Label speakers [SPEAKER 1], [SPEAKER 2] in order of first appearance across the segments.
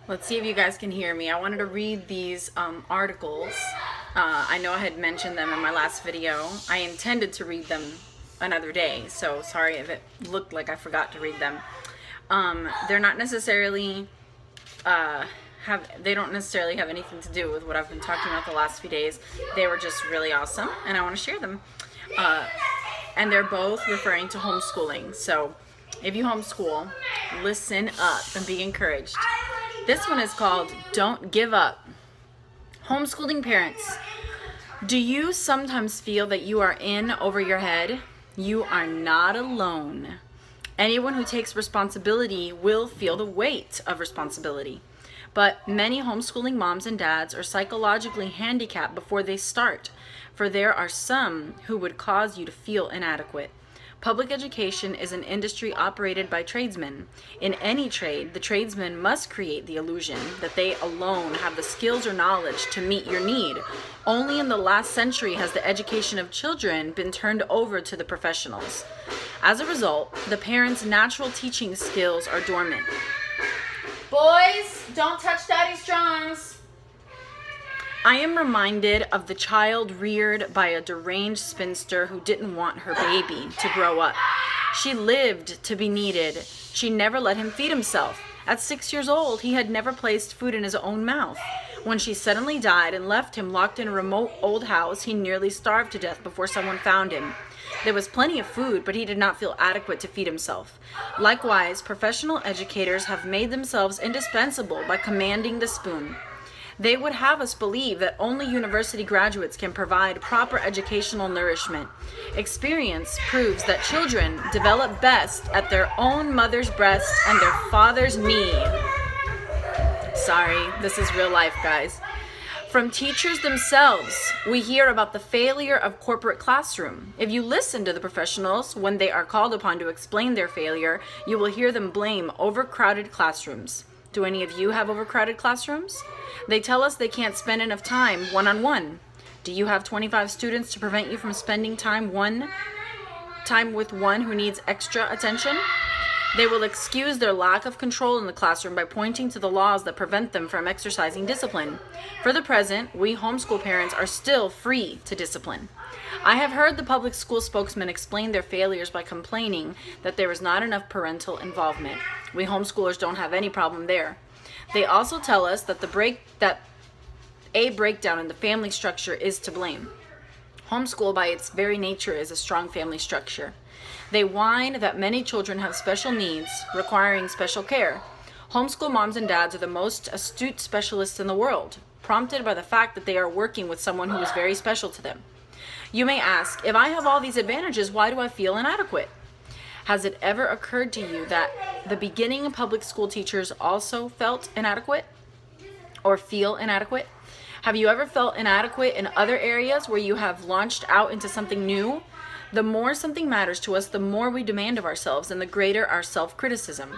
[SPEAKER 1] Let's see if you guys can hear me. I wanted to read these articles. I know I had mentioned them in my last video. I intended to read them another day, so sorry if it looked like I forgot to read them. They're not necessarily they don't necessarily have anything to do with what I've been talking about the last few days. They were just really awesome, and I want to share them. And they're both referring to homeschooling. So if you homeschool, listen up and be encouraged. This one is called Don't Give Up. Homeschooling parents, do you sometimes feel that you are in over your head? You are not alone. Anyone who takes responsibility will feel the weight of responsibility. But many homeschooling moms and dads are psychologically handicapped before they start, for there are some who would cause you to feel inadequate. Public education is an industry operated by tradesmen. In any trade, the tradesmen must create the illusion that they alone have the skills or knowledge to meet your need. Only in the last century has the education of children been turned over to the professionals. As a result, the parents' natural teaching skills are dormant. Boys, don't touch Daddy's drums. I am reminded of the child reared by a deranged spinster who didn't want her baby to grow up. She lived to be needed. She never let him feed himself. At 6 years old, he had never placed food in his own mouth. When she suddenly died and left him locked in a remote old house, he nearly starved to death before someone found him. There was plenty of food, but he did not feel adequate to feed himself. Likewise, professional educators have made themselves indispensable by commanding the spoon. They would have us believe that only university graduates can provide proper educational nourishment. Experience proves that children develop best at their own mother's breast and their father's knee. Sorry, this is real life, guys. From teachers themselves, we hear about the failure of corporate classroom. If you listen to the professionals when they are called upon to explain their failure, you will hear them blame overcrowded classrooms. Do any of you have overcrowded classrooms? They tell us they can't spend enough time one-on-one. Do you have 25 students to prevent you from spending time with one who needs extra attention? They will excuse their lack of control in the classroom by pointing to the laws that prevent them from exercising discipline. For the present, we homeschool parents are still free to discipline. I have heard the public school spokesman explain their failures by complaining that there is not enough parental involvement. We homeschoolers don't have any problem there. They also tell us that a breakdown in the family structure is to blame. Homeschool by its very nature is a strong family structure. They whine that many children have special needs requiring special care. Homeschool moms and dads are the most astute specialists in the world, prompted by the fact that they are working with someone who is very special to them. You may ask, if I have all these advantages, why do I feel inadequate? Has it ever occurred to you that the beginning public school teachers also felt inadequate or feel inadequate? Have you ever felt inadequate in other areas where you have launched out into something new? The more something matters to us, the more we demand of ourselves and the greater our self-criticism.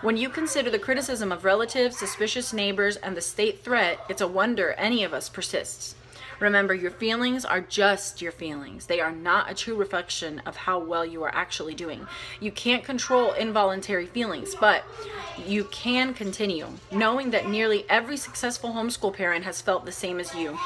[SPEAKER 1] When you consider the criticism of relatives, suspicious neighbors, and the state threat, it's a wonder any of us persists. Remember, your feelings are just your feelings. They are not a true reflection of how well you are actually doing. You can't control involuntary feelings, but you can continue, knowing that nearly every successful homeschool parent has felt the same as you.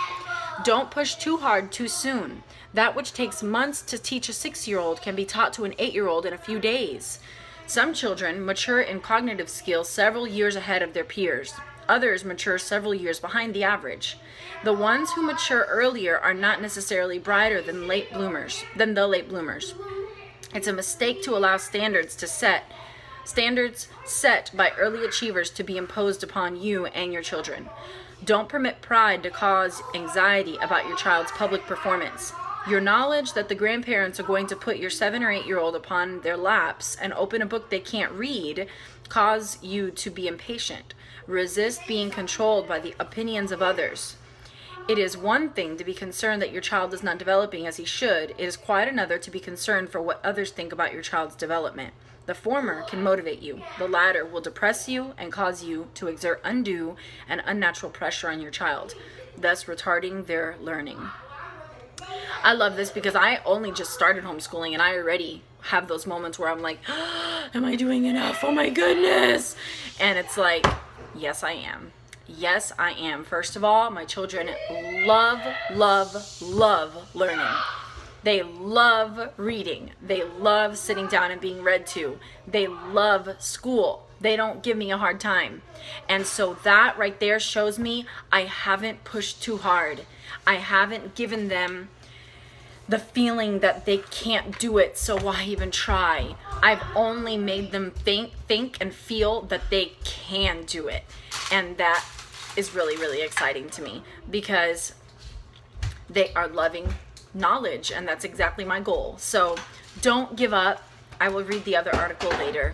[SPEAKER 1] Don't push too hard too soon. That which takes months to teach a 6-year-old can be taught to an 8-year-old in a few days. Some children mature in cognitive skills several years ahead of their peers. Others mature several years behind the average. The ones who mature earlier are not necessarily brighter than the late bloomers. It's a mistake to allow standards set by early achievers to be imposed upon you and your children. Don't permit pride to cause anxiety about your child's public performance. Your knowledge that the grandparents are going to put your 7 or 8-year-old upon their laps and open a book they can't read cause you to be impatient. Resist being controlled by the opinions of others. It is one thing to be concerned that your child is not developing as he should. It is quite another to be concerned for what others think about your child's development. The former can motivate you. The latter will depress you and cause you to exert undue and unnatural pressure on your child, thus retarding their learning. I love this because I only just started homeschooling and I already have those moments where I'm like, am I doing enough? Oh my goodness. And it's like, Yes, I am. Yes, I am. First of all, my children love, love, love learning. They love reading. They love sitting down and being read to. They love school. They don't give me a hard time. And so that right there shows me I haven't pushed too hard. I haven't given them the feeling that they can't do it, so why even try? I've only made them think and feel that they can do it. And that is really, really exciting to me because they are loving knowledge, and that's exactly my goal. So don't give up. I will read the other article later.